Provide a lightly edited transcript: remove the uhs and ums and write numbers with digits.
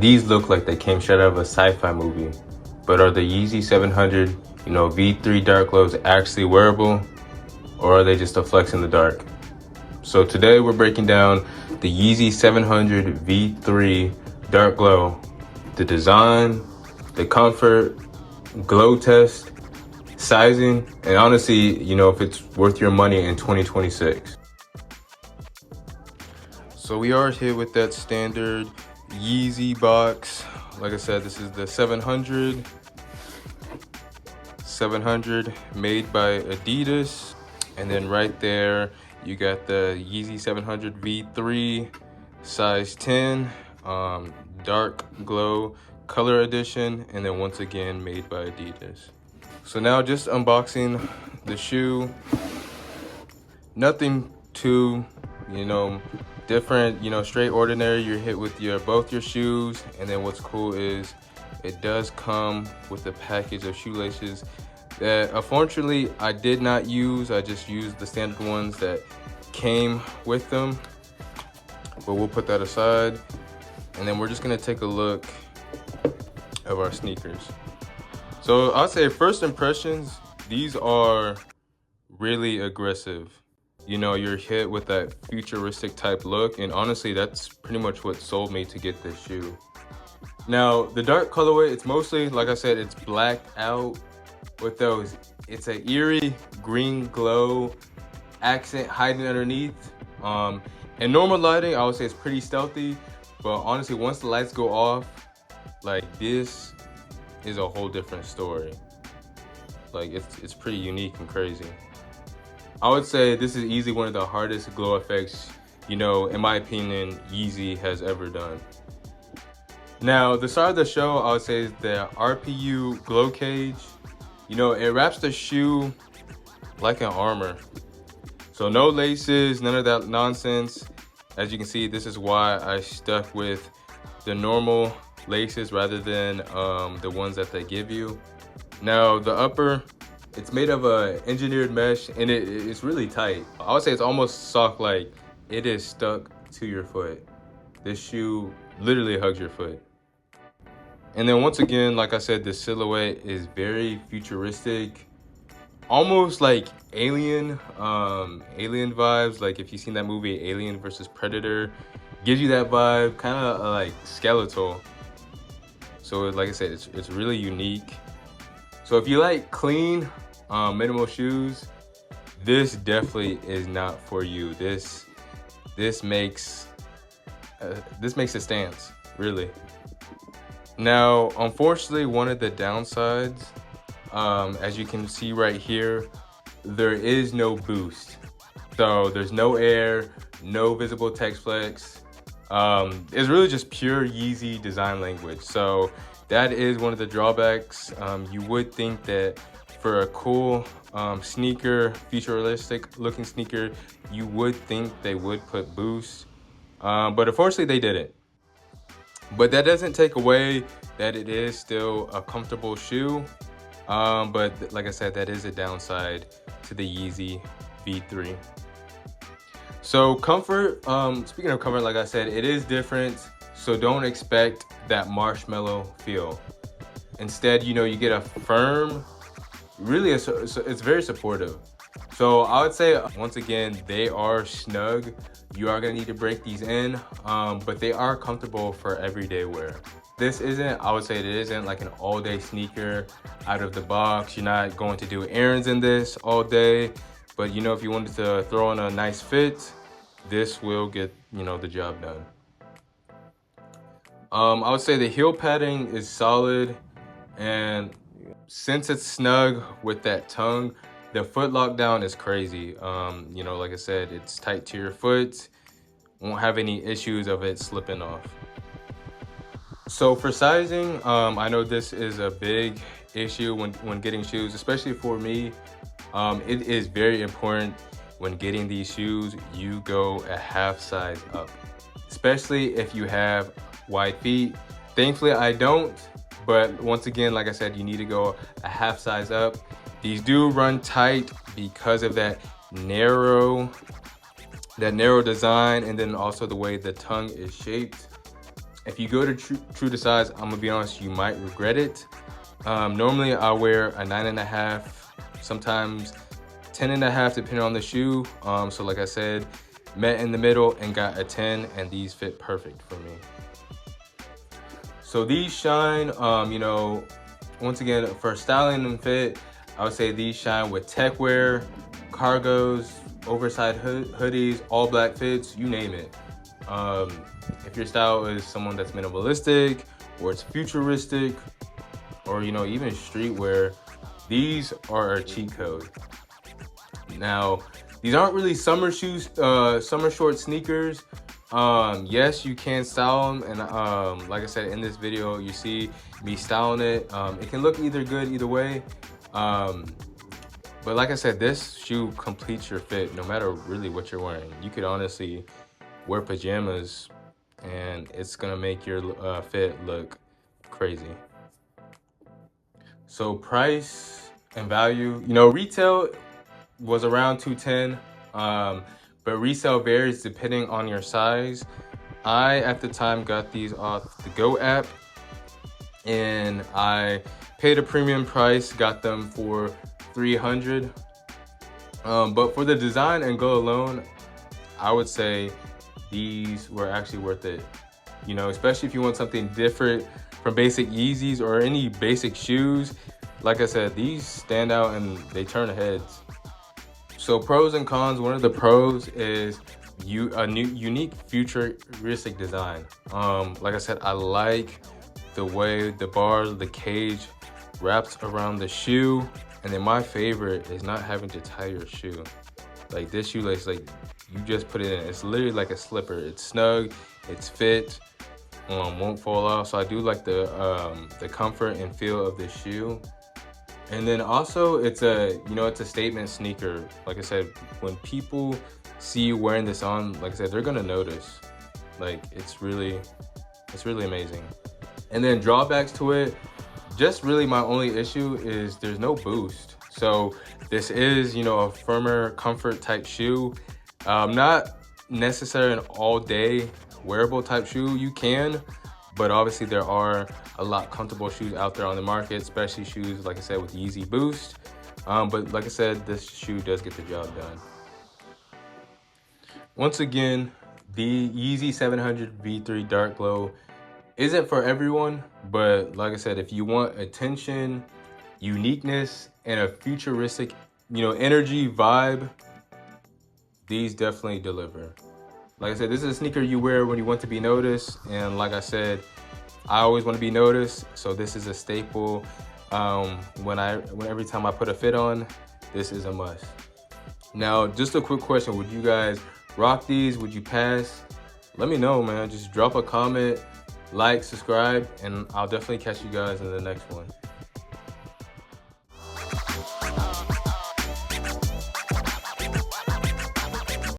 These look like they came straight out of a sci-fi movie. But are the Yeezy 700, V3 Dark Glows actually wearable? Or are they just a flex in the dark? So today we're breaking down the Yeezy 700 V3 Dark Glow. The design, the comfort, glow test, sizing, and honestly, if it's worth your money in 2026. So we are here with that standard Yeezy box. Like I said, this is the 700 made by Adidas. And then right there, you got the Yeezy 700 V3 size 10, dark glow color edition, and then once again made by Adidas. So now just unboxing the shoe. Nothing too, different, straight ordinary. You're hit with both your shoes, and then what's cool is it does come with a package of shoelaces that unfortunately I did not use. I just used the standard ones that came with them, but we'll put that aside, and then we're just gonna take a look of our sneakers. So I'll say first impressions, these are really aggressive. You're hit with that futuristic type look, and honestly that's pretty much what sold me to get this shoe. Now the dark colorway, it's mostly, like I said, it's blacked out with those, it's an eerie green glow accent hiding underneath. In normal lighting I would say it's pretty stealthy, but honestly once the lights go off, like, this is a whole different story. Like, it's pretty unique and crazy. I would say this is easily one of the hardest glow effects, in my opinion, Yeezy has ever done. Now, the star of the show, I would say, is the RPU glow cage. It wraps the shoe like an armor. So no laces, none of that nonsense. As you can see, this is why I stuck with the normal laces rather than the ones that they give you. Now, the upper, it's made of a engineered mesh, and it's really tight. I would say it's almost sock-like. It is stuck to your foot. This shoe literally hugs your foot. And then once again, like I said, the silhouette is very futuristic, almost like alien vibes. Like if you've seen that movie Alien versus Predator, gives you that vibe, kind of like skeletal. So like I said, it's really unique. So if you like clean, minimal shoes, this definitely is not for you. This makes a stance, really. Now, unfortunately, one of the downsides, as you can see right here, there is no boost. So there's no air, no visible text flex. It's really just pure Yeezy design language. So that is one of the drawbacks. You would think that for a cool sneaker, futuristic looking sneaker, you would think they would put boost, but unfortunately they didn't. But that doesn't take away that it is still a comfortable shoe. But like I said, that is a downside to the Yeezy V3. So comfort, speaking of comfort, like I said, it is different. So don't expect that marshmallow feel. Instead, you get a firm, really, it's very supportive. So I would say, once again, they are snug. You are gonna need to break these in, but they are comfortable for everyday wear. This isn't, I would say it isn't like an all-day sneaker out of the box. You're not going to do errands in this all day, but if you wanted to throw in a nice fit, this will get, the job done. I would say the heel padding is solid, and since it's snug with that tongue, the foot lockdown is crazy. Like I said, it's tight to your foot. Won't have any issues of it slipping off. So for sizing, I know this is a big issue when getting shoes, especially for me. It is very important when getting these shoes, you go a half size up, especially if you have wide feet. Thankfully, I don't, but once again, like I said, you need to go a half size up. These do run tight because of that narrow design, and then also the way the tongue is shaped. If you go to true to size, I'm gonna be honest, you might regret it. Normally I wear a 9.5, sometimes 10.5, depending on the shoe. So like I said, met in the middle and got a 10, and these fit perfect for me. So these shine, you know, once again, for styling and fit, I would say these shine with tech wear, cargos, oversized hoodies, all black fits, you name it. If your style is someone that's minimalistic, or it's futuristic, or you know, even streetwear, these are a cheat code. Now, these aren't really summer shoes, summer short sneakers. Yes, you can style them, and like I said in this video, you see me styling it. It can look either good either way. But like I said, this shoe completes your fit no matter really what you're wearing. You could honestly wear pajamas and it's gonna make your fit look crazy. So price and value, you know, retail was around 210, but resale varies depending on your size. I at the time got these off the Go app, and I paid a premium price, got them for 300. But for the design and go alone, I would say these were actually worth it. You know, especially if you want something different from basic Yeezys or any basic shoes. Like I said, these stand out and they turn heads. So pros and cons, one of the pros is a new unique futuristic design. Like I said, I like the way the bars, the cage wraps around the shoe. And then my favorite is not having to tie your shoe. Like this shoelace, like you just put it in. It's literally like a slipper. It's snug, it's fit, won't fall off. So I do like the comfort and feel of the shoe. And then also it's a statement sneaker. Like I said, when people see you wearing this on, like I said, they're gonna notice. Like it's really amazing. And then drawbacks to it, just really my only issue is there's no boost. So this is, you know, a firmer comfort type shoe. Not necessarily an all day wearable type shoe. You can, but obviously there are a lot comfortable shoes out there on the market, especially shoes, like I said, with Yeezy Boost. But like I said, this shoe does get the job done. Once again, the Yeezy 700 V3 Dark Glow isn't for everyone, but like I said, if you want attention, uniqueness, and a futuristic, you know, energy vibe, these definitely deliver. Like I said, this is a sneaker you wear when you want to be noticed, and like I said, I always want to be noticed, so this is a staple. Every time I put a fit on, this is a must. Now, just a quick question: would you guys rock these? Would you pass? Let me know, man. Just drop a comment, like, subscribe, and I'll definitely catch you guys in the next one.